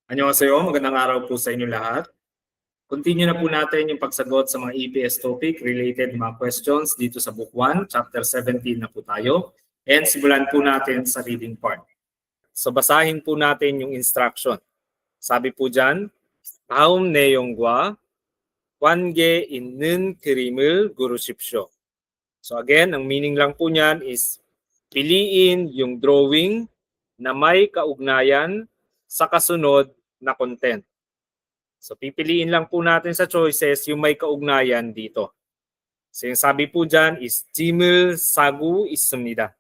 Annyeonghaseyo, magandang araw po sa inyo lahat. Continue na po natin yung pagsagot sa mga EPS topic related mga questions dito sa Book 1, Chapter 17 na po tayo. And simulan po natin sa reading part. So basahin po natin yung instruction. Sabi po dyan, 다음 내용과 관계 있는 그림을 고르십시오. So again, ang meaning lang po niyan is piliin yung drawing na may kaugnayan sa kasunod na content. So pipiliin lang po natin sa choices yung may kaugnayan dito. So yung sabi po dyan is 짐을 싸고 있습니다.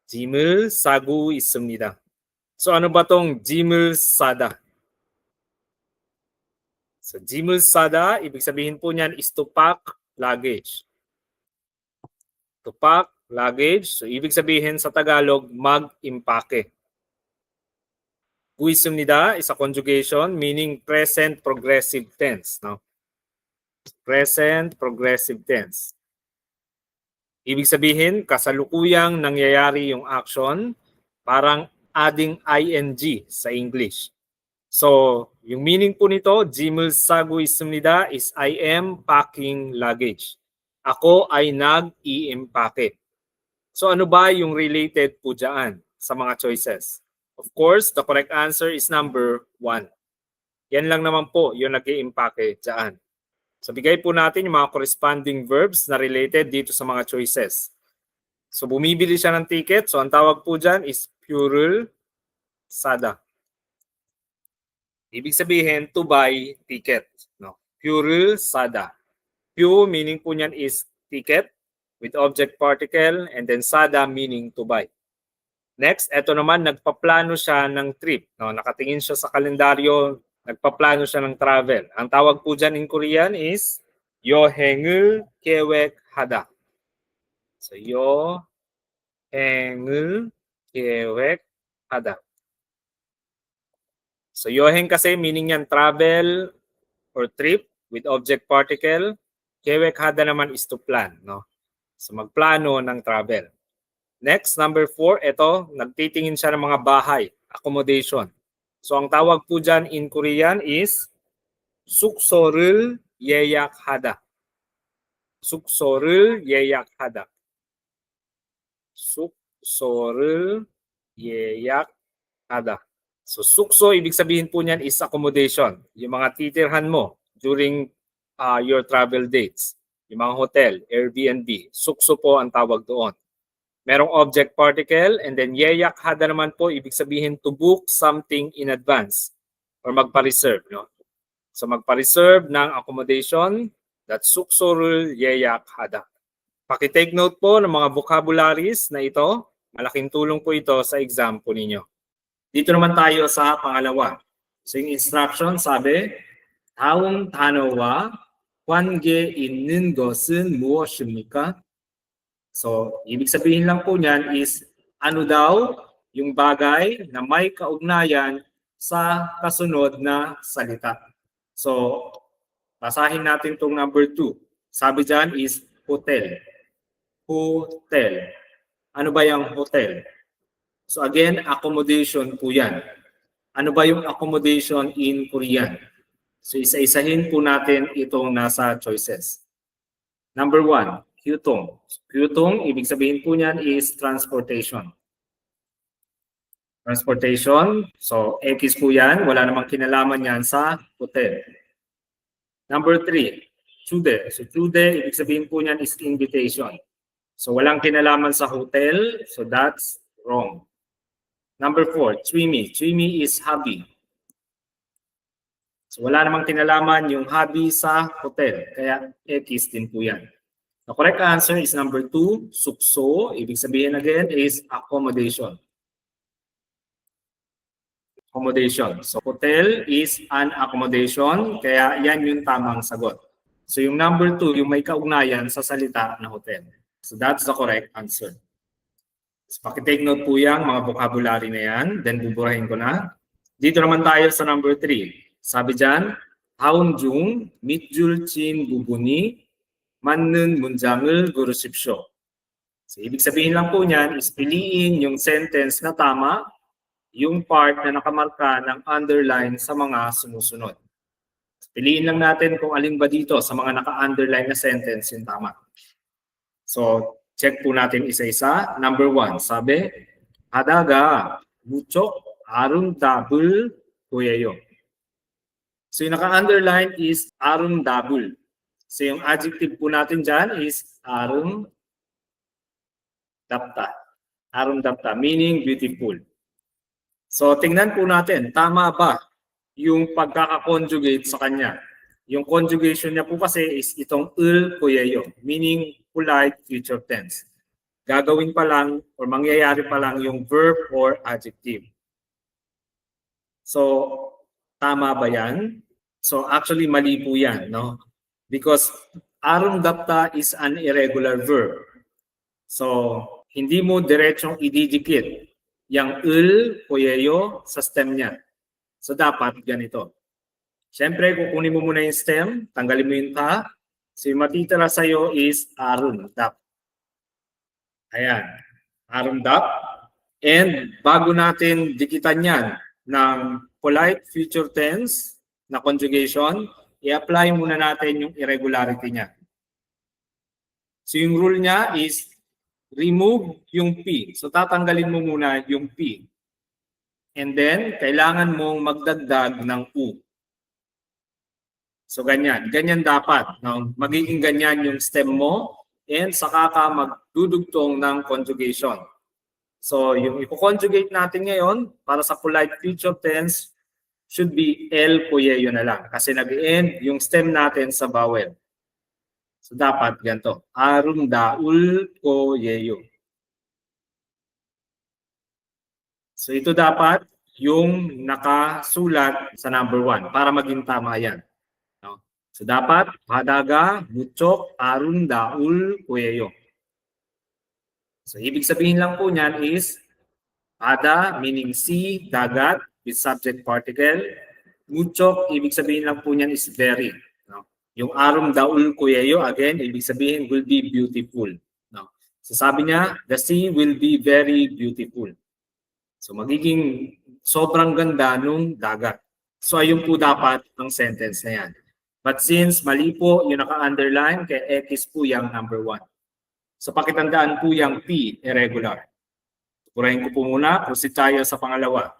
짐을 싸고 있습니다. So ano ba tong 짐을 싸다? So 짐을 싸다, ibig sabihin po niyan is to pack luggage. To pack luggage, so ibig sabihin sa Tagalog, mag-impake. 있습니다 is a conjugation meaning present progressive tense. No? Present progressive tense. Ibig sabihin, kasalukuyang nangyayari yung action, parang adding ing sa English. So, yung meaning po nito, 짐을 싸고 있습니다 is I am packing luggage. Ako ay nag-i-impake. So, ano ba yung related po dyan sa mga choices? Of course, the correct answer is number 1. Yan lang naman po yung nag-i-impake dyan. So bigay po natin yung mga corresponding verbs na related dito sa mga choices. So bumibili siya ng ticket. So ang tawag po dyan is 표를 사다. Ibig sabihin to buy ticket. No? 표를 사다. 표 meaning po niyan is ticket with object particle and then 사다 meaning to buy. Next, eto naman, nagpaplano siya ng trip. No, nakatingin siya sa kalendaryo, nagpaplano siya ng travel. Ang tawag po dyan in Korean is 여행을 계획하다. So, 여행을 계획하다. So, 여행 kasi meaning yan travel or trip with object particle. 계획하다 naman is to plan. No? So, magplano ng travel. Next, number 4, ito, nagtitingin siya ng mga bahay, accommodation. So ang tawag po dyan in Korean is 숙소를 예약하다. 숙소를 예약하다. 숙소를 예약하다. So 숙소, ibig sabihin po niyan is accommodation. Yung mga titirhan mo during your travel dates. Yung mga hotel, Airbnb. 숙소 po ang tawag doon. Merong object particle and then 예약하다 naman po ibig sabihin to book something in advance or magpa-reserve, no? So magpa-reserve ng accommodation, that's 숙소를 예약하다. Paki-take note po ng mga vocabularies na ito. Malaking tulong po ito sa exam po ninyo. Dito naman tayo sa pangalawa. So yung instruction sabi, 다음 단어와 관계 있는 것은 무엇입니까? So, ibig sabihin lang po niyan is ano daw yung bagay na may kaugnayan sa kasunod na salita. So, basahin natin itong number 2. Sabi dyan is hotel. Hotel. Ano ba yung hotel? So again, accommodation po yan. Ano ba yung accommodation in Korean? So isa-isahin po natin itong nasa choices. Number 1. Gyutong. Gyutong, ibig sabihin po niyan is transportation. Transportation. So, X po yan. Wala namang kinalaman yan sa hotel. Number 3. Chude. So, chude, ibig sabihin po niyan is invitation. So, walang kinalaman sa hotel. So, that's wrong. Number 4. Chwimi. Chwimi is hobby. So, wala namang kinalaman yung hobby sa hotel. Kaya, X din po yan. The correct answer is number 2, 숙소. Ibig sabihin again is accommodation. Accommodation. So hotel is an accommodation, kaya yan yung tamang sagot. So yung number 2, yung may kaugnayan sa salita na hotel. So that's the correct answer. So paki-take note po yan, mga vocabulary na yan. Then buburahin ko na. Dito naman tayo sa number 3. Sabi dyan, 다음 중 밑줄 친 부분이 맞는 문장을 고르십시오. So, ibig sabihin lang po niyan is piliin yung sentence na tama, yung part na nakamarka ng underline sa mga sumusunod. Piliin lang natin kung alin ba dito sa mga naka-underline na sentence yung tama. So, check po natin isa-isa. Number 1, sabi, 바다가 무척 아름다울 거예요. So, yung naka-underline is 아름다울. So, yung adjective po natin dyan is 아름답다. 아름답다, meaning beautiful. So, tingnan po natin, tama ba yung pagkaka-conjugate sa kanya? Yung conjugation niya po kasi is itong 을 거예요, meaning polite future tense. Gagawin pa lang or mangyayari pa lang yung verb or adjective. So, tama ba yan? So, actually, mali po yan, no? Because 아름답다 is an irregular verb. So, hindi mo diretsong ididikit yung 을 거예요 sa stem niya. So, dapat ganito. Siyempre, kukunin mo muna yung stem, tanggalin mo yung ta. So, yung matitira sa'yo is 아름답. Ayan, 아름답. And bago natin dikitan yan ng polite future tense na conjugation, i-apply muna natin yung irregularity niya. So, yung rule niya is remove yung P. So, tatanggalin mo muna yung P. And then, kailangan mong magdagdag ng U. So, ganyan. Ganyan dapat. No? Magiging ganyan yung stem mo and saka ka magdudugtong ng conjugation. So, yung i-conjugate natin ngayon para sa polite future tense should be L poyeyo na lang kasi nag-end yung stem natin sa vowel. So, dapat ganito. 아름다울 거예요. So, ito dapat yung nakasulat sa number 1 para maging tama yan. No? So, dapat 바다가 무척 아름다울 거예요. So, ibig sabihin lang po niyan is 바다 meaning sea, dagat with subject particle. 무척, ibig sabihin lang po niyan is very. No? Yung 아름다울 거예요, again, ibig sabihin will be beautiful. No? So, sabi niya, the sea will be very beautiful. So, magiging sobrang ganda nung dagat. So, ayun po dapat ang sentence na yan. But since mali po yung naka-underline, kaya X po yung number 1. So, pakitandaan po yung P, irregular. Purahin ko po muna, proceed tayo sa pangalawa.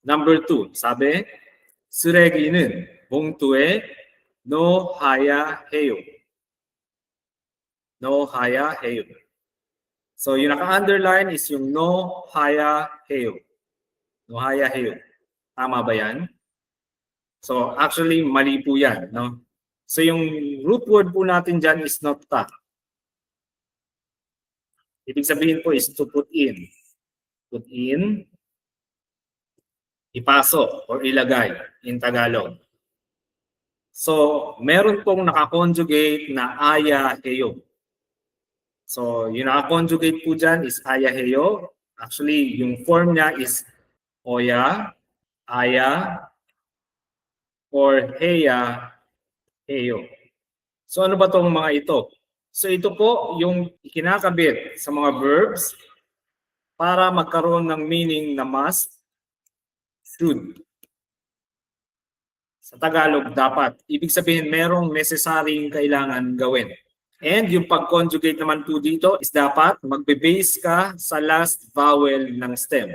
Number 2, sabi, 쓰레기는 봉투에 넣어야 해요. 넣어야 해요. So, yung naka-underline is yung 넣어야 해요. 넣어야 해요. Tama ba yan? So, actually, mali po yan. No? So, yung root word po natin dyan is not ta. Ibig sabihin po is to put in. Put in, ipasok or ilagay in Tagalog. So, meron pong nakakonjugate na aya heyo. So, yung nakakonjugate po dyan is aya heyo. Actually, yung form niya is oya, aya, or heya, heyo. So, ano ba tong mga ito? So, ito po yung kinakabit sa mga verbs para magkaroon ng meaning na must, should. Sa Tagalog, dapat. Ibig sabihin, merong necessary kailangan gawin. And yung pag-conjugate naman po dito is dapat magbe-base ka sa last vowel ng stem.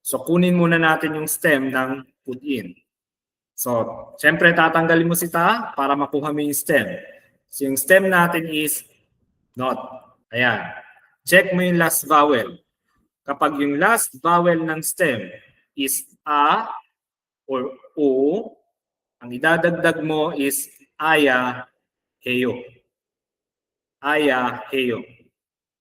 So, kunin muna natin yung stem ng put in. So, syempre tatanggalin mo si ta para makuha mo yung stem. So, yung stem natin is not. Ayan. Check mo yung last vowel. Kapag yung last vowel ng stem is a or o, ang idadagdag mo is aya, heyo. Aya, heyo.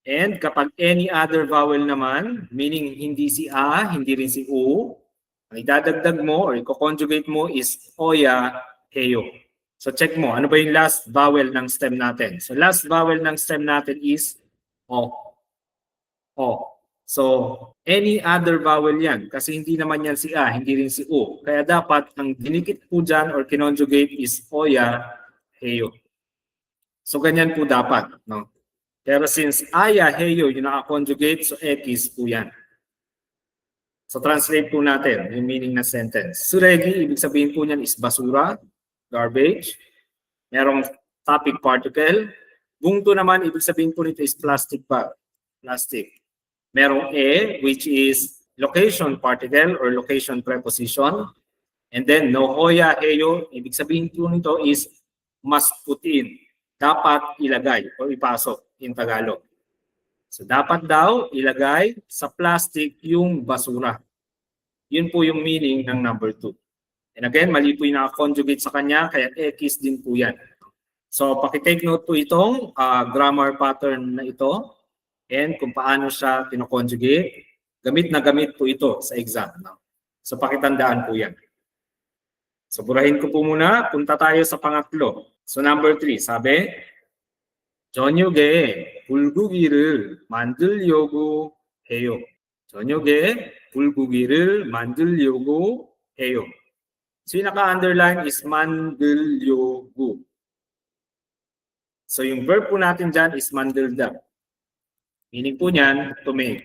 And kapag any other vowel naman, meaning hindi si a, hindi rin si o, ang idadagdag mo or i-conjugate mo is oya, heyo. So check mo, ano ba yung last vowel ng stem natin? So last vowel ng stem natin is o. O. So, any other vowel yan. Kasi hindi naman yan si A, hindi rin si O. Kaya dapat, ang dinikit po dyan or kinonjugate is Oya, Heyo. So, ganyan po dapat. No? Pero since Aya, Heyo, yung nakakonjugate, so X po yan. So translate po natin yung meaning ng sentence. Suregi, ibig sabihin po niyan is basura, garbage. Merong topic particle. Bungto naman, ibig sabihin po nito is plastic bag, plastic. Merong which is location particle or location preposition. And then nohoya, heyo, ibig sabihin po nito is must put in. Dapat ilagay o ipasok in Tagalog. So dapat daw ilagay sa plastic yung basura. Yun po yung meaning ng number 2. And again, mali po yung naka-conjugate sa kanya, kaya X din po yan. So pakitake note po itong grammar pattern na ito and kung paano siya kino-conjugate. Gamit na gamit po ito sa exam. No? So pakitandaan po yan. So burahin ko po muna, punta tayo sa pangatlo. So number 3, sabi, 저녁에 불고기를 만들려고 해요. 저녁에 불고기를 만들려고 해요. So yung naka-underline is 만들려고. So yung verb po natin dyan is 만들다. Meaning po niyan, to make.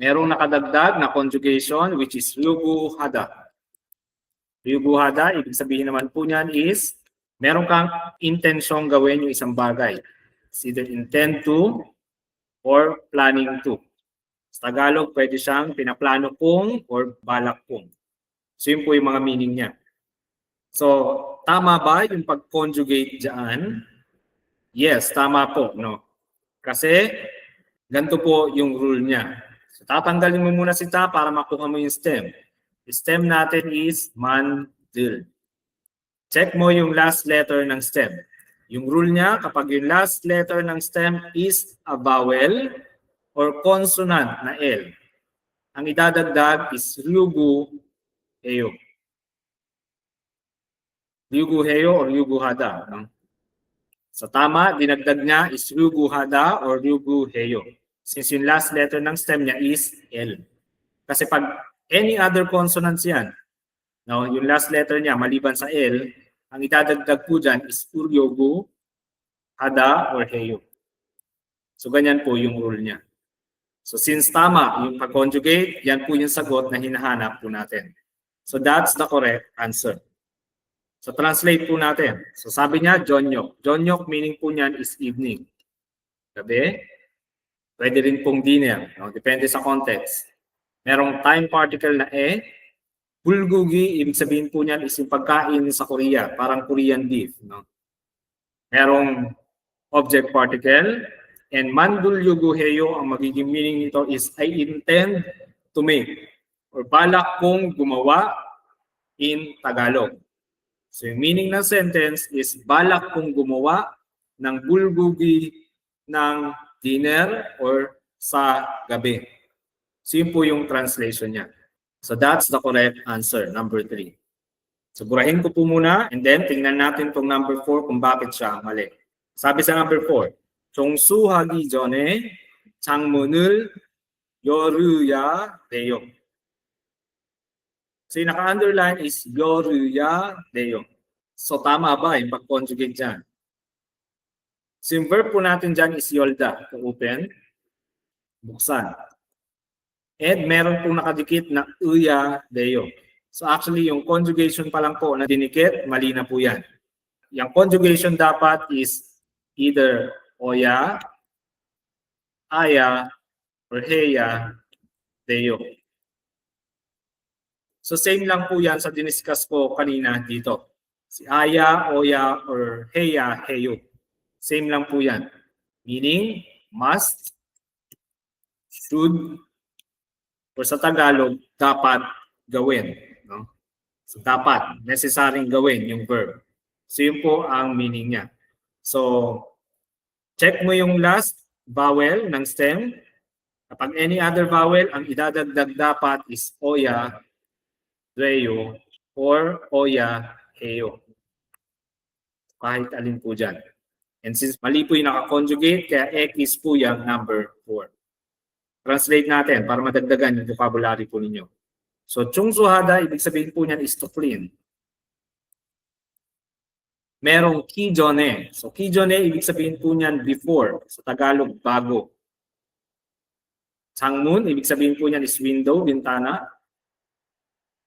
Merong nakadagdag na conjugation which is ryuguhada. Ryuguhada, ibig sabihin naman po niyan is meron kang intensyong gawin yung isang bagay. It's either intend to or planning to. Sa Tagalog, pwede siyang pinaplano kong or balak kong. So yun po yung mga meaning niya. So, tama ba yung pag-conjugate dyan? Yes, tama po. No? Kasi, ganito po yung rule niya. So, tatanggalin mo muna si ta para makuha mo yung stem. The stem natin is mandil. Check mo yung last letter ng stem. Yung rule niya, kapag yung last letter ng stem is a vowel or consonant na L, ang idadagdag is ryugu heyo. Ryugu heyo or ryuguhada. No? So tama, dinagdag niya is ryuguhada or ryugu heyo. Since yung last letter ng stem niya is L. Kasi pag any other consonants yan, no, yung last letter niya maliban sa L, ang idadagdag po dyan is uryogu, hada, or heyo. So ganyan po yung rule niya. So since tama yung pag-conjugate, yan po yung sagot na hinahanap po natin. So that's the correct answer. So translate po natin. So sabi niya, jonyok. Jonyok meaning po niyan is evening. Gabi. Pwede rin pong dinner. No? Depende sa context. Merong time particle na bulgogi, ibig sabihin po niyan is yung pagkain sa Korea, parang Korean beef. No? Merong object particle, and mandulyugu heyo, ang magiging meaning nito is I intend to make, or balak kong gumawa in Tagalog. So yung meaning ng sentence is balak kong gumawa ng bulgogi ng dinner or sa gabi. So yun po yung translation niya. So that's the correct answer, number 3. So burahin ko po muna and then tingnan natin itong number 4 kung bakit siya mali. Sabi sa number 4, 종수하기 전에 창문을 열어야 돼요. So yung naka-underline is 열어야 돼요. So tama ba yung pag-conjugate dyan? So yung verb po natin dyan is yolda, to open, buksan. And meron pong nakadikit na uya deyo. So actually, yung conjugation pa lang po na dinikit, mali na po yan. Yung conjugation dapat is either oya, aya, or heya deyo. So same lang po yan sa diniscuss ko kanina dito. Si aya, oya, or heya, heyo. Same lang po yan. Meaning, must, should, or sa Tagalog, dapat gawin. No? So dapat, necessaryong gawin yung verb. So yun po ang meaning niya. So, check mo yung last vowel ng stem. Kapag any other vowel, ang idadagdag dapat is oya, reyo, or oya, heyo. Kahit alin po dyan. And since mali po yung naka-conjugate, kaya X po yung number 4. Translate natin para madagdagan yung vocabulary po ninyo. So, chungsuhada, ibig sabihin po niyan is to clean. Merong kijone. So, kijone, ibig sabihin po niyan before. Sa Tagalog, bago. Changmun, ibig sabihin po niyan is window, bintana.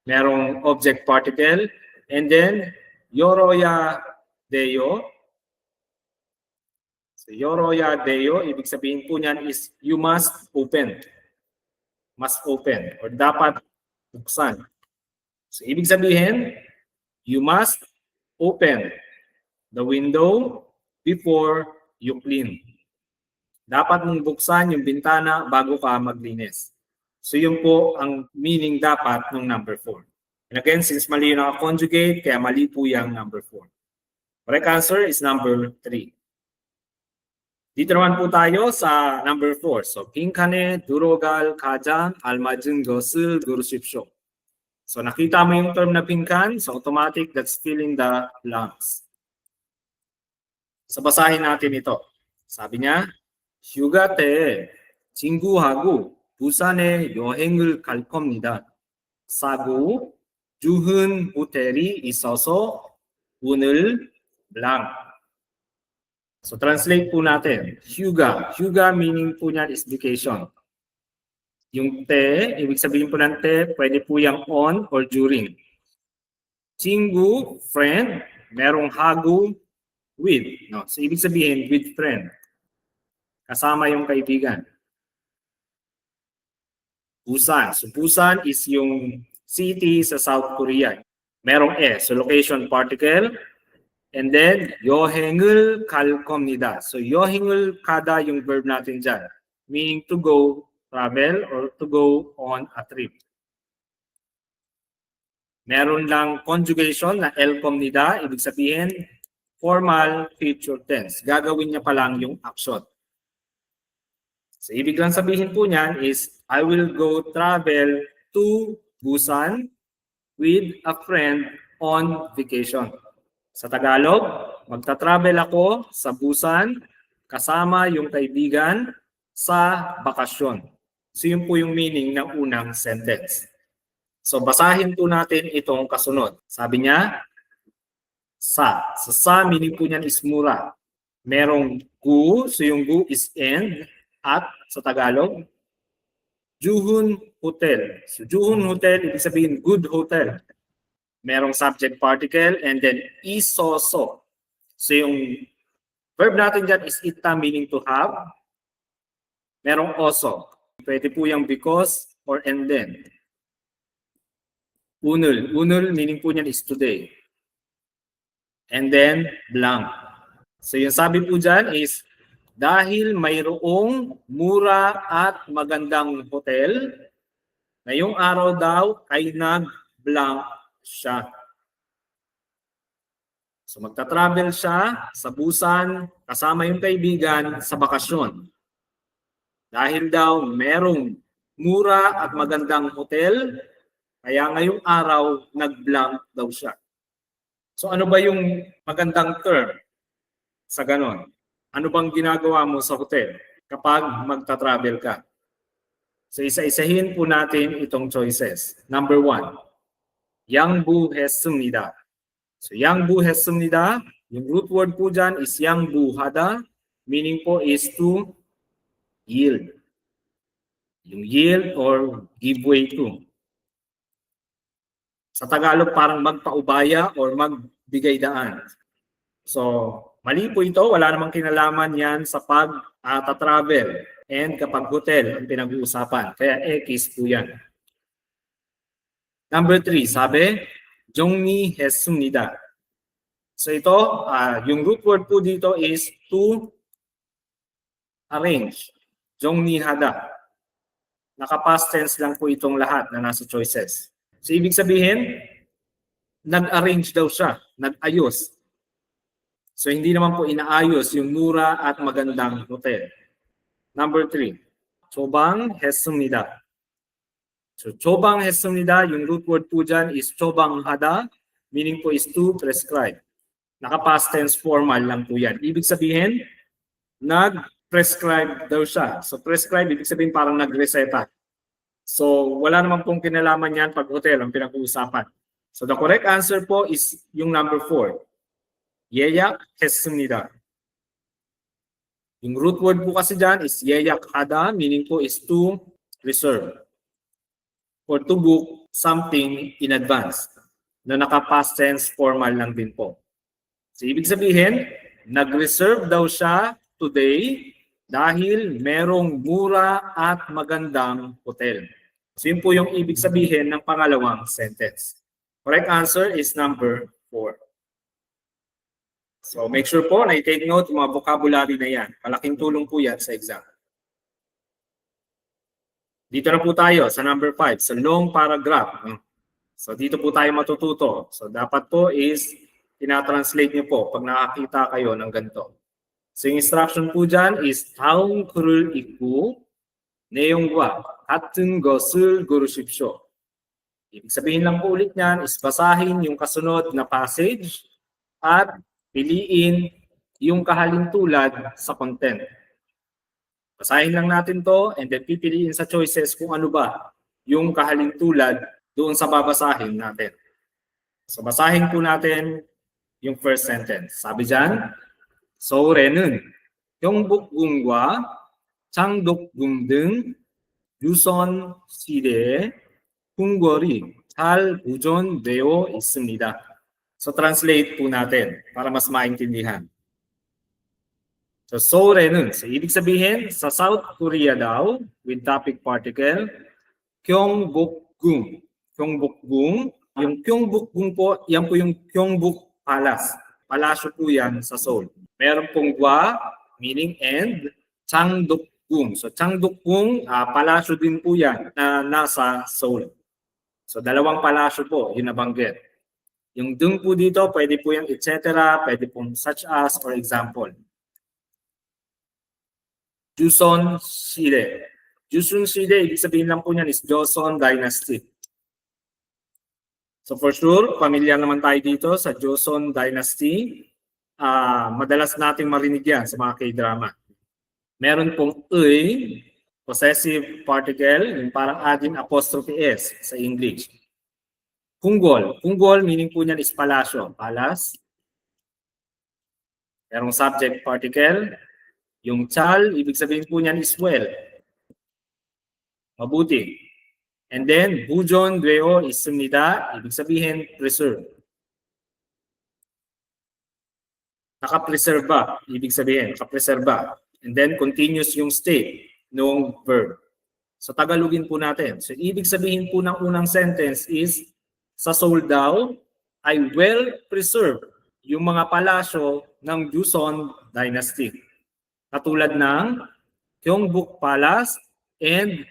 Merong object particle. And then, yoroya deyo. So, yoroya deyo, ibig sabihin po niyan is you must open. Must open or dapat buksan. So, ibig sabihin, you must open the window before you clean. Dapat mong buksan yung bintana bago ka maglinis. So yun po ang meaning dapat ng number 4. And again, since mali yung naka-conjugate, kaya mali po yung number 4. Correct answer is number 3. Dito naman po tayo sa number 4. So, 빈칸에 들어갈 가장 알맞은 것을 고르십시오. So, nakita mo yung term na 빈칸, so automatic, that's filling the blanks. So, basahin natin ito. Sabi niya, 휴가 때 친구하고 부산에 여행을 갈 겁니다. 싸고 좋은 호텔이 있어서 오늘 blank. So translate po natin. Hyuga. Hyuga meaning po niyan is vacation. Yung te, ibig sabihin po ng te, pwede po yung on or during. 친구, friend, merong hago, with. No? So ibig sabihin with friend. Kasama yung kaibigan. Busan. So Busan is yung city sa South Korea. Merong so location particle. And then, 여행을 갈 겁니다. So 여행을 가다 yung verb natin dyan. Meaning to go, travel, or to go on a trip. Meron lang conjugation na el 겁니다. Ibig sabihin, formal future tense. Gagawin niya pa lang yung action. So, ibig lang sabihin po niyan is, I will go travel to Busan with a friend on vacation. Sa Tagalog, magta-travel ako sa Busan kasama yung kaibigan sa bakasyon. So, yun po yung meaning ng unang sentence. So, basahin po natin itong kasunod. Sabi niya, sa. Sa meaning po niyan is mura. Merong gu, so yung gu is end. At sa Tagalog, Juhun Hotel. So Juhun Hotel, ibig sabihin good hotel. Merong subject particle and then isoso. So yung verb natin dyan is ita meaning to have. Merong also. Pwede po yung because or and then. Unul. Unul meaning po niyan is today. And then blank. So yung sabi po dyan is dahil mayroong mura at magandang hotel, ngayong araw daw ay nag-blank siya. So magta-travel siya sa Busan kasama yung kaibigan sa bakasyon. Dahil daw merong mura at magandang hotel, kaya ngayong araw nag-blank daw siya. So ano ba yung magandang term sa ganon? Ano bang ginagawa mo sa hotel kapag magta-travel ka? So isa-isahin po natin itong choices. Number 1, 양보했습니다. So 양보했습니다, yung root word po dyan is 양보하다, meaning po is to yield. Yung yield or give way to. Sa Tagalog parang magpaubaya or magbigay daan. So mali po ito, wala namang kinalaman yan sa pag-travel and kapag hotel ang pinag-uusapan. Kaya X po yan. Number 3, sabi, 정리했습니다. So ito, yung root word po dito is to arrange. 정리하다. Naka-past tense lang po itong lahat na nasa choices. So ibig sabihin, nag-arrange daw siya, nag-ayos. So hindi naman po inaayos yung mura at magandang hotel. Number 3, 조방했습니다. So 조방했습니다, yung root word po dyan is 조방하다, meaning po is to prescribe. Naka-past tense formal lang po yan. Ibig sabihin, nag-prescribe daw siya. So prescribe, ibig sabihin parang nag-reseta. So wala naman pong kinalaman yan pag hotel ang pinag-uusapan. So the correct answer po is yung number 4. 예약했습니다. Yung root word po kasi dyan is 예약하다, meaning po is to reserve. Or to book something in advance na naka-past tense formal lang din po. So, ibig sabihin, nag-reserve daw siya today dahil merong mura at magandang hotel. So, yun po yung ibig sabihin ng pangalawang sentence. Correct answer is number 4. So, make sure po na i-take note yung mga vocabulary na yan. Malaking tulong po yan sa exam. Dito na po tayo sa number 5, sa long paragraph. So, dito po tayo matututo. So, dapat po is tinatranslate niyo po pag nakakita kayo ng ganito. So, yung instruction po dyan is 다음 글을 읽고 내용과 같은 것을 고르십시오. Ibig sabihin lang po ulit niyan is basahin yung kasunod na passage at piliin yung kahalintulad sa content. Basahin lang natin to and then pipiliin sa choices kung ano ba yung kahalintulad doon sa babasahin natin. So basahin po natin yung first sentence. Sabi dyan, 서울에는 경복궁과 장덕궁 등 유선 시대의 궁궐이 잘 보존되어 있습니다. So translate po natin para mas maintindihan. So 서울에는, so ibig sabihin sa South Korea daw with topic particle 경복궁. 경복궁, yung Gyeongbokgung po, yan po yung Gyeongbok Palace. Palasyo po yan sa Seoul. Meron pong gwa, meaning and, Changdeokgung. So Changdeokgung, palasyo din po yan na nasa Seoul. So dalawang palasyo po, yun nabanggit. Yung dung po dito, pwede po yung etc., pwede pong such as, for example. Joseon Side. Joseon Side, ibig sabihin lang po niyan is Joseon Dynasty. So for sure, familiar naman tayo dito sa Joseon Dynasty. Madalas nating marinig yan sa mga K-drama. Meron pong 의, possessive particle, yung parang adding apostrophe S sa English. 궁궐. 궁궐 meaning po niyan is palasyo. Palace. Merong subject particle. Yung chal, ibig sabihin po niyan is well. Mabuti. And then, 보존되어 있습니다. Ibig sabihin, preserve. Nakapreserve ba? Ibig sabihin, nakapreserve ba? And then, continuous yung state ng verb. So, Tagalogin po natin. So, ibig sabihin po ng unang sentence is, sa Seoul daw, ay well-preserved yung mga palasyo ng Joseon Dynasty. Katulad ng Gyeongbok Palace and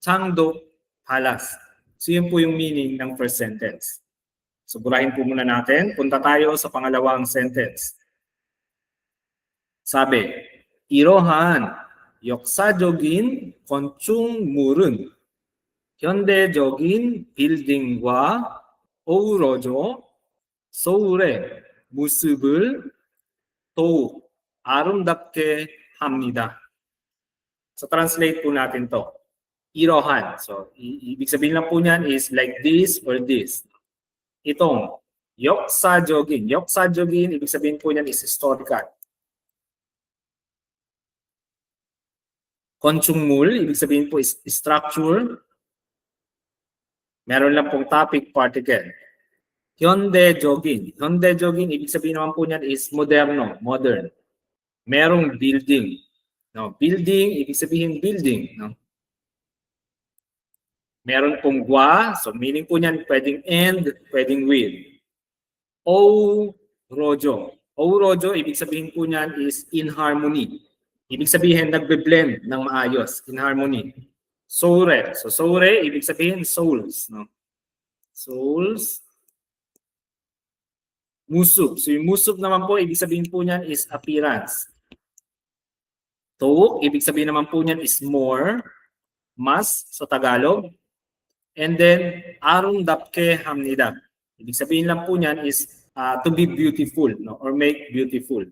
Changdeok Palace. So yun po yung meaning ng first sentence. So burahin po muna natin. Punta tayo sa pangalawang sentence. Sabi, 이러한 역사적인 건축물은 현대적인 빌딩과 어우러져 서울의 모습을 더욱 아름답게 합니다. So translate po natin to. 이러한. So ibig sabihin lang po niyan is like this or this. Itong 역사적인. 역사적인 ibig sabihin po niyan is historical. 건축물 ibig sabihin po is structure. Meron lang pong topic particle. 현대적인. 현대적인 ibig sabihin naman po niyan is moderno, modern. Merong building. No, building, ibig sabihin building. No? Meron pong gwa, so meaning po niyan pwedeng and, pwedeng with. Ourojo. Ourojo, ibig sabihin po niyan is in harmony. Ibig sabihin nagbe-blend ng maayos, in harmony. Soure. So soure, ibig sabihin souls. No? Souls. Musup. So yung musup naman po, ibig sabihin po niyan is appearance. To, ibig sabihin naman po niyan is more, mas sa Tagalog. And then, 아름답게 합니다. Ibig sabihin lang po niyan is to be beautiful, no? Or make beautiful.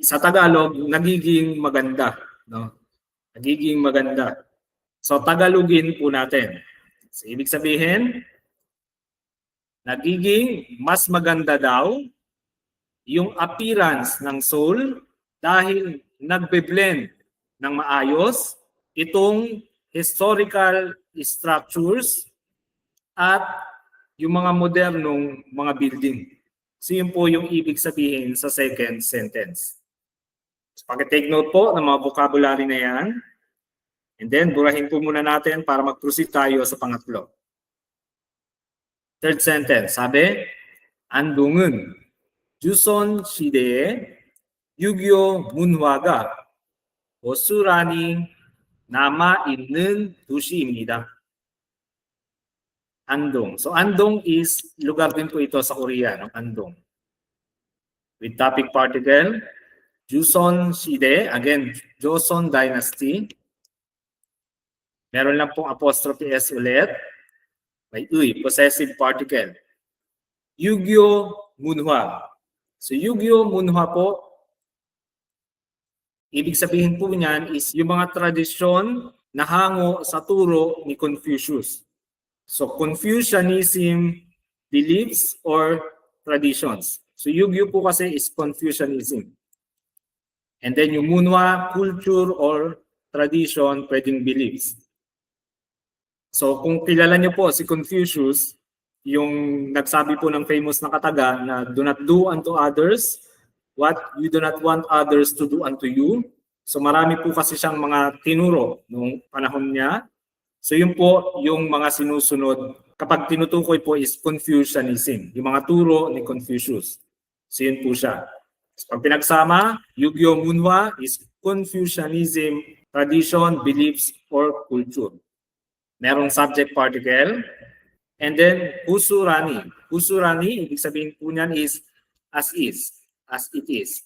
Sa Tagalog, nagiging maganda. No? Nagiging maganda. So, Tagalogin po natin. So, ibig sabihin, nagiging mas maganda daw yung appearance ng soul dahil nagbe-blend ng maayos itong historical structures at yung mga modernong mga building. So yun po yung ibig sabihin sa second sentence. So pag-take note po ng mga vocabulary na yan. And then burahin po muna natin para mag-proceed tayo sa pangatlo. Third sentence, sabi, 안동은 조선 시대의 유교 문화가 고스란히 남아있는 도시입니다. Andong. So Andong is lugar din po ito sa Korea, no? Andong. With topic particle, Joseon Shide, again, Joseon Dynasty. Meron lang pong apostrophe S ulit. May uy, possessive particle. Yugyo Munhwa. So Yugyo Munhwa po, ibig sabihin po niyan is yung mga tradisyon na hango sa turo ni Confucius. So Confucianism beliefs or traditions. So Yugyo po kasi is Confucianism. And then yung Munhwa, culture or tradition, pwedeng beliefs. So kung kilala niyo po si Confucius, yung nagsabi po ng famous na kataga na do not do unto others what you do not want others to do unto you. So marami po kasi siyang mga tinuro nung panahon niya. So yun po yung mga sinusunod kapag tinutukoy po is Confucianism, yung mga turo ni Confucius. So yun po siya. So pag pinagsama, Yugyo Munhwa is Confucianism, tradition, beliefs, or culture. Merong subject particle. And then, Usurani. Usurani, ibig sabihin po niyan is, as it is.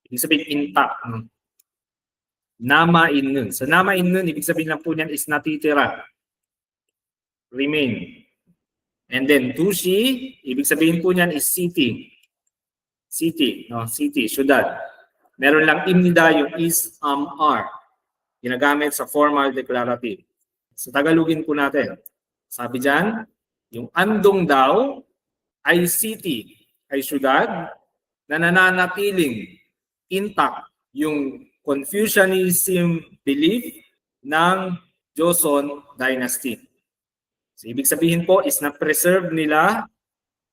Ibig sabihin, intact. Nama innun. So, nama innun, ibig sabihin lang po niyan is natitira. Remain. And then, Tushi, ibig sabihin po niyan is city. City, no? City, syudad. Meron lang imnida yung is, are. Ginagamit sa formal declarative. So Tagalogin po natin. Sabi dyan, yung Andong daw ay city, ay syudad na nananatiling intact yung Confucianism belief ng Joseon Dynasty. So ibig sabihin po is na-preserve nila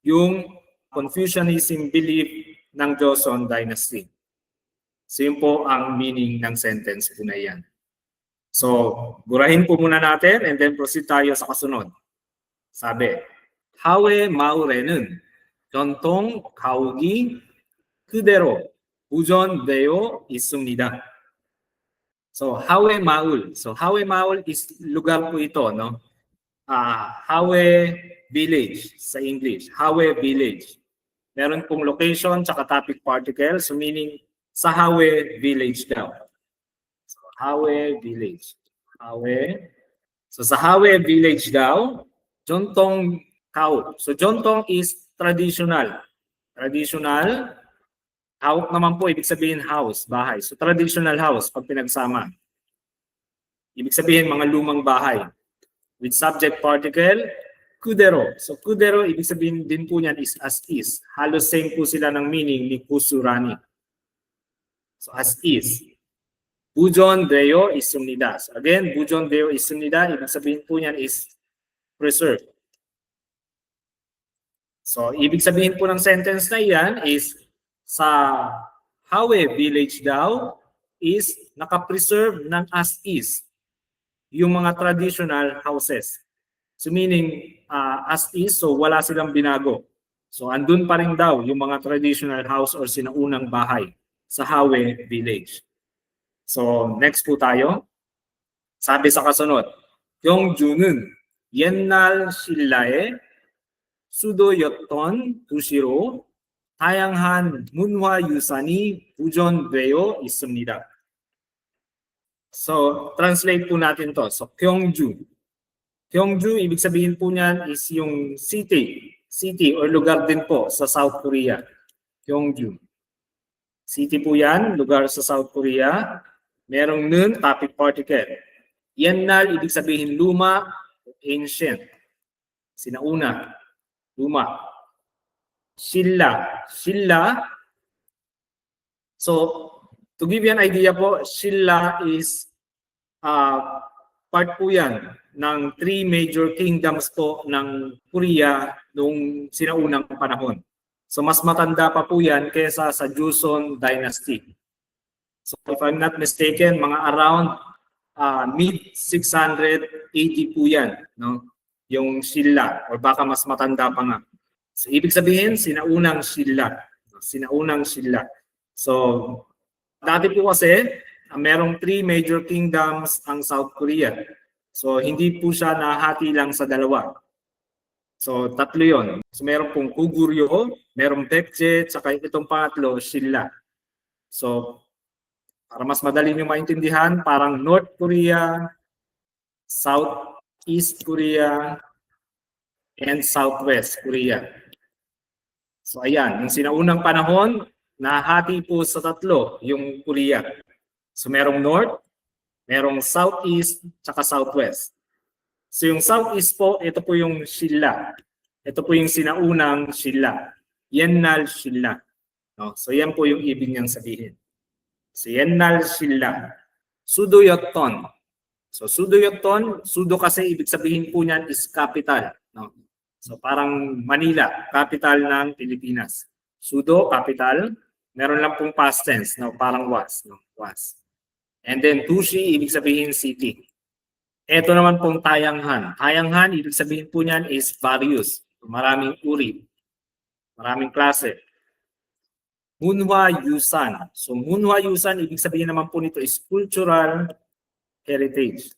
yung Confucianism belief ng Joseon Dynasty. So yun po ang meaning ng sentence po na yan. So, burahin po muna natin and then proceed tayo sa kasunod. Sabi, 하회 마을에는 전통 가옥이 그대로 보존되어 있습니다. So, 하회 마을. So, 하회 마을 is lugar po ito, no? Hawe Village sa English. Hawe Village. Meron pong location tsaka topic particle, so meaning sa Hawe Village daw. Hawe Village. Hawe. So sa Hawe Village daw, Jontong Kauk. So Jontong is traditional. Traditional. Kauk naman po, ibig sabihin house, bahay. So traditional house pag pinagsama. Ibig sabihin mga lumang bahay. With subject particle, kudero. So kudero, ibig sabihin din po niyan is as is. Halos same po sila ng meaning ni kusurani. So as is. Bujon deo isumnida. So again, bujon deo isumnida, ibig sabihin po niyan is preserve. So ibig sabihin po ng sentence na iyan is sa Hawe Village daw is nakapreserve ng as is yung mga traditional houses. So meaning as is, so wala silang binago. So andun pa rin daw yung mga traditional house or sinaunang bahay sa Hawe Village. So next po tayo. Sabi sa kasunod, 경주는 옛날 신라의 수도였던 도시로 다양한 문화유산이 보존되어 있습니다. So translate po natin to. So Gyeongju. Gyeongju, ibig sabihin po niyan is yung city or lugar din po sa South Korea. Gyeongju. City po yan, lugar sa South Korea. Merong nun, topic particle. Yennal, ibig sabihin luma, ancient. Sinauna, luma. Shilla. Shilla. So, to give you an idea po, Shilla is part po yan ng three major kingdoms po ng Korea noong sinaunang panahon. So mas matanda pa po yan kaysa sa Joseon Dynasty. So if I'm not mistaken, mga around mid-600 AD po yan, no? Yung Silla, or baka mas matanda pa nga. So ibig sabihin, sinaunang Silla. Sinaunang Silla. So dati po kasi, merong three major kingdoms ang South Korea. So hindi po siya nahati lang sa dalawa. So tatlo yon. So meron pong Kuguryo, merong Baekje, saka itong pangatlo, Silla. So para mas madali nyo maintindihan, parang North Korea, Southeast Korea, and Southwest Korea. So ayan, yung sinaunang panahon, nahati po sa tatlo yung Korea. So merong North, merong Southeast, tsaka Southwest. So yung Southeast po, ito po yung Silla. Ito po yung sinaunang Silla. Yennal Silla. No? So yan po yung ibig niyang sabihin. So Yennal Silla. Sudoyotton. So Sudoyotton, Sudo kasi ibig sabihin po niyan is capital. No? So parang Manila, capital ng Pilipinas. Sudo, capital. Meron lang pong past tense, no? Parang was. No? Was. And then Tushi, ibig sabihin city. Ito naman pong Tayanghan. Tayanghan, ibig sabihin po niyan is various. Maraming uri. Maraming klase. Munhwa Yusan. So Munhwa Yusan, ibig sabihin naman po nito is cultural heritage.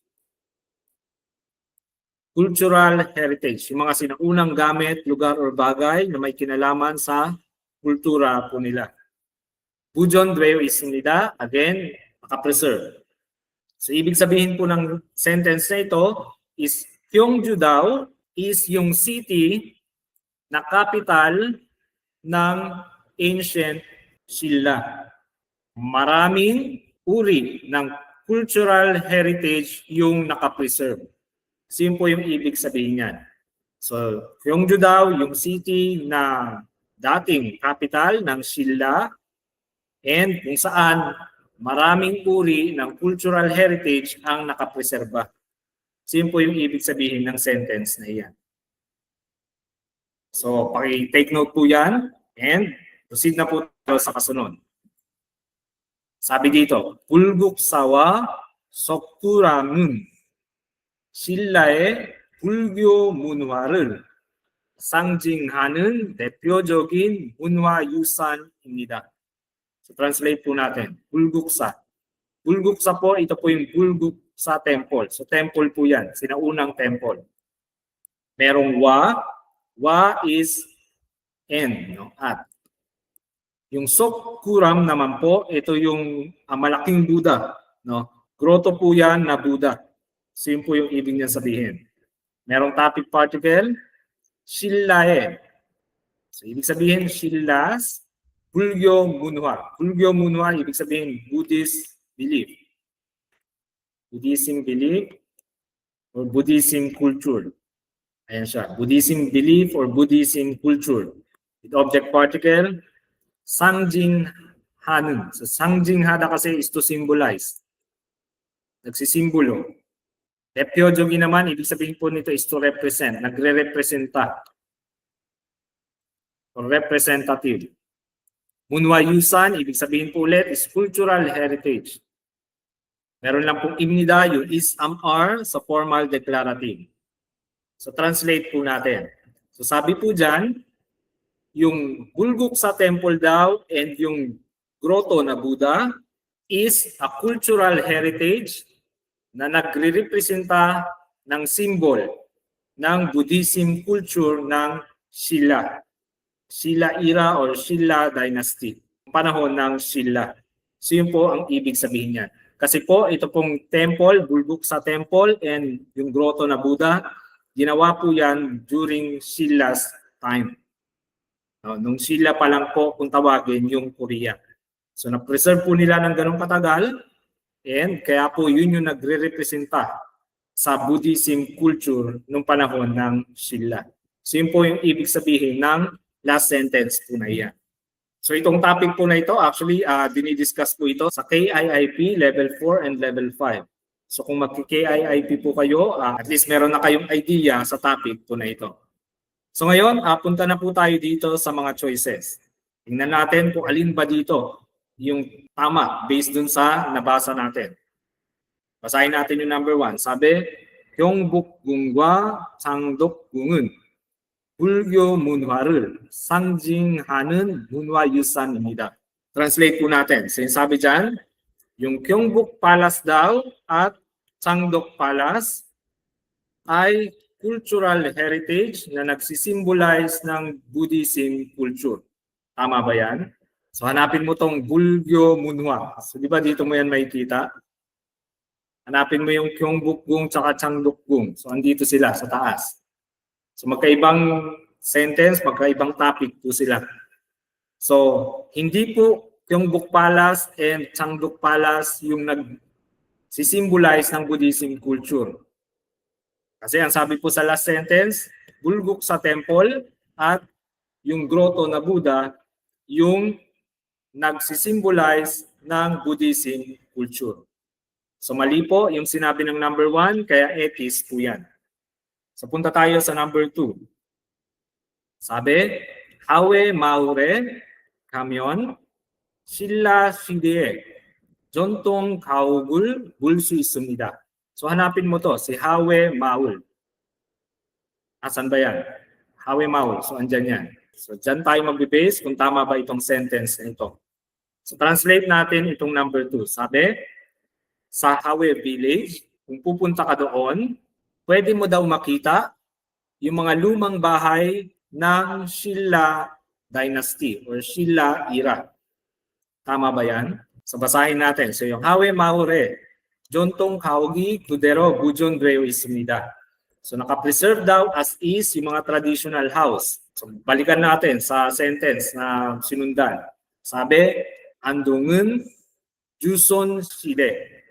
Cultural heritage. Yung mga sinaunang gamit, lugar or bagay na may kinalaman sa kultura po nila. Bujon Dweo Isinida, again, nakapreserve. So ibig sabihin po ng sentence na ito is Gyeongju daw is yung city na capital ng ancient Silla. Maraming uri ng cultural heritage yung nakapreserve. So yun po yung ibig sabihin niyan. So Gyeongju daw yung city na dating capital ng Silla and kung saan maraming uri ng cultural heritage ang nakapreserba. So yun po yung ibig sabihin ng sentence na iyan. So paki-take note po yan and proceed na po tayo sa kasunod. Sabi dito, Bulguksawa Sokturam은 신라의 불교 문화를 상징하는 대표적인 문화 유산입니다. So translate po natin, Bulguksa. Bulguksa po, ito po yung Bulguksa Temple. So temple po yan, sinaunang temple. Merong wa is and, no? At. Yung Sokkuram naman po, ito yung malaking Buddha. No? Grotto po yan na Buddha. So yun po yung ibig niya sabihin. Merong topic particle, Shillae. So ibig sabihin, Shillas, Bulgyo Munhwa. Bulgyo Munhwa, ibig sabihin Buddhist belief. Buddhism belief or Buddhism culture. Ayan siya. Buddhism belief or Buddhism culture. With object particle, 상징하는. So 상징하다 kasi is to symbolize. Nagsisimbolo. 대표적인 naman, ibig sabihin po nito is to represent. Nagre-representa. Or representative. Munhwa Yusan, ibig sabihin po ulit is cultural heritage. Meron lang pong imnida, yung is-am-are sa formal declarative. So translate po natin. So sabi po dyan, yung Bulguksa Temple daw and yung grotto na Buddha is a cultural heritage na nagre-representa ng symbol ng Buddhism culture ng Silla. Silla era or Silla dynasty. Panahon ng Silla. So yun po ang ibig sabihin niyan. Kasi po ito pong temple, Bulguksa Temple and yung grotto na Buddha, ginawa po yan during Silla's time. No, nung Silla pa lang po kung tawagin yung Korea. So na-preserve po nila ng ganong katagal and kaya po yun yung nagre-representa sa Buddhism culture nung panahon ng Silla. So yun po yung ibig sabihin ng last sentence po na iyan. So itong topic po na ito, actually dinidiscuss po ito sa KIIP Level 4 and Level 5. So kung magki-KIIP po kayo, at least meron na kayong idea sa topic po na ito. So ngayon, punta na po tayo dito sa mga choices. Tingnan natin kung alin ba dito yung tama based dun sa nabasa natin. Basahin natin yung number 1. Sabi, 경복궁과 장덕궁은 불교 문화를 상징하는 문화유산입니다. Translate po natin. Sinasabi dyan, yung Gyeongbok Palace daw at Changdeok Palace ay cultural heritage na nagsisimbolize ng Buddhism culture. Tama ba yan? So hanapin mo tong Bulgyo Munhwa. So di ba dito mo yan makikita? Hanapin mo yung Gyeongbokgung tsaka Changdeokgung. So andito sila sa taas. So magkaibang sentence, magkaibang topic po sila. So hindi po Gyeongbok Palace and Changdeok Palace yung nag-symbolize ng Buddhism culture. Kasi ang sabi po sa last sentence, Bulguk sa temple at yung grotto na Buddha yung nag-symbolize ng Buddhism culture. So mali po yung sinabi ng number 1, kaya etis po yan. So punta tayo sa number 2. Sabi, Hawe Maure 가면 신라 시대의 전통 가옥을 볼 수 있습니다. So hanapin mo to, si Hawe Maul. Asan ba yan? Hawe Maul. So andyan yan. So dyan tayo mag-base kung tama ba itong sentence na ito. So translate natin itong number 2. Sabi, sa Hawe Village, kung pupunta ka doon, pwede mo daw makita yung mga lumang bahay ng Shilla Dynasty or Shilla era. Tama ba yan? So basahin natin. So yung Hawe Maure, 전통 가옥이 그대로 보존되어 있습니다. So naka-preserve daw as is yung mga traditional house. So balikan natin sa sentence na sinundan. Sabi, 안동은 주손 시대.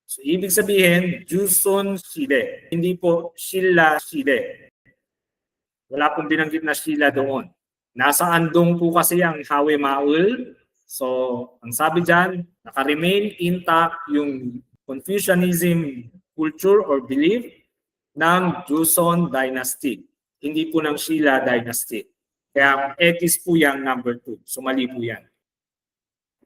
So ibig sabihin, 주손 시대. Hindi po Shilla 시대. Wala pong binanggit na Shilla doon. Nasa Andong po kasi ang Hawe Maul. So, ang sabi dyan, naka-remain intact yung Confucianism culture or belief ng Joseon Dynasty. Hindi po ng Shilla Dynasty. Kaya etis po yung number 2. So, mali po yan.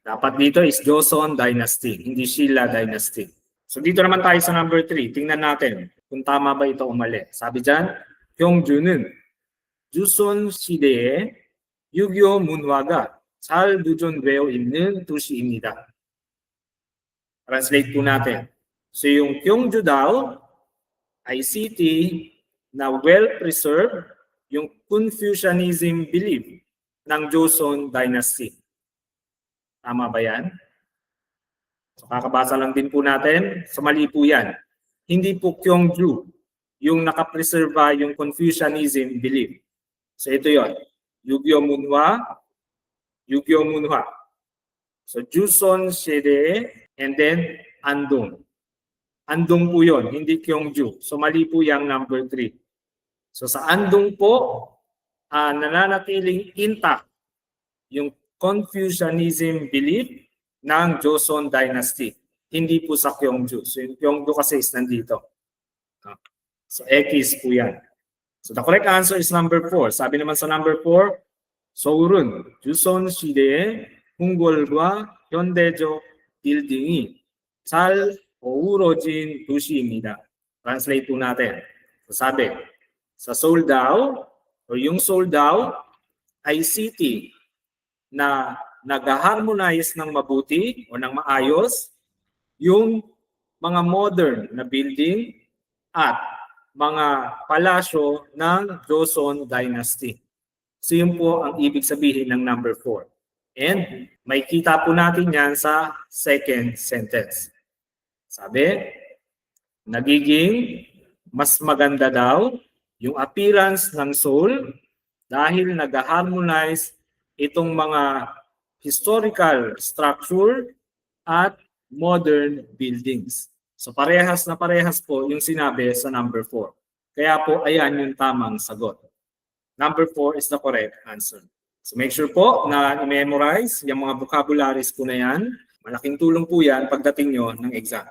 Dapat dito is Joseon Dynasty, hindi Shilla Dynasty. So, dito naman tayo sa number 3. Tingnan natin kung tama ba ito o mali. Sabi dyan, 경주는 조선 시대의 유교 문화가 잘 보존되어 있는 도시입니다. Translate po natin. So yung Gyeongju daw ay city na well-preserved yung Confucianism belief ng Joseon Dynasty. Tama ba yan? So kakabasa lang din po natin. So mali po yan. Hindi po Gyeongju yung nakapreserva yung Confucianism belief. So ito yon, Yugyo Munhwa. So Joseon Shide and then Andong. Andong po yun, hindi Gyeongju. So mali po yung number 3. So sa Andong po, nananatiling intact yung Confucianism belief ng Joseon Dynasty. Hindi po sa Gyeongju. So yung Gyeongju kasi is nandito. So X po yan. So the correct answer is number 4. Sabi naman sa number 4, 서울은 조선 시대의 궁궐과 현대적 빌딩이 잘 어우러진 도시입니다. Translate po natin. So sabi, sa Seoul daw, o yung Seoul daw, ay city na nag-harmonize ng mabuti o ng maayos yung mga modern na building at mga palasyo ng Joseon Dynasty. So yun po ang ibig sabihin ng number 4. And may kita po natin yan sa second sentence. Sabi, nagiging mas maganda daw yung appearance ng Seoul dahil nag-harmonize itong mga historical structure at modern buildings. So parehas na parehas po yung sinabi sa number 4. Kaya po ayan yung tamang sagot. Number 4 is the correct answer. So make sure po na i-memorize yung mga vocabularies po na yan. Malaking tulong po yan pagdating nyo ng exam.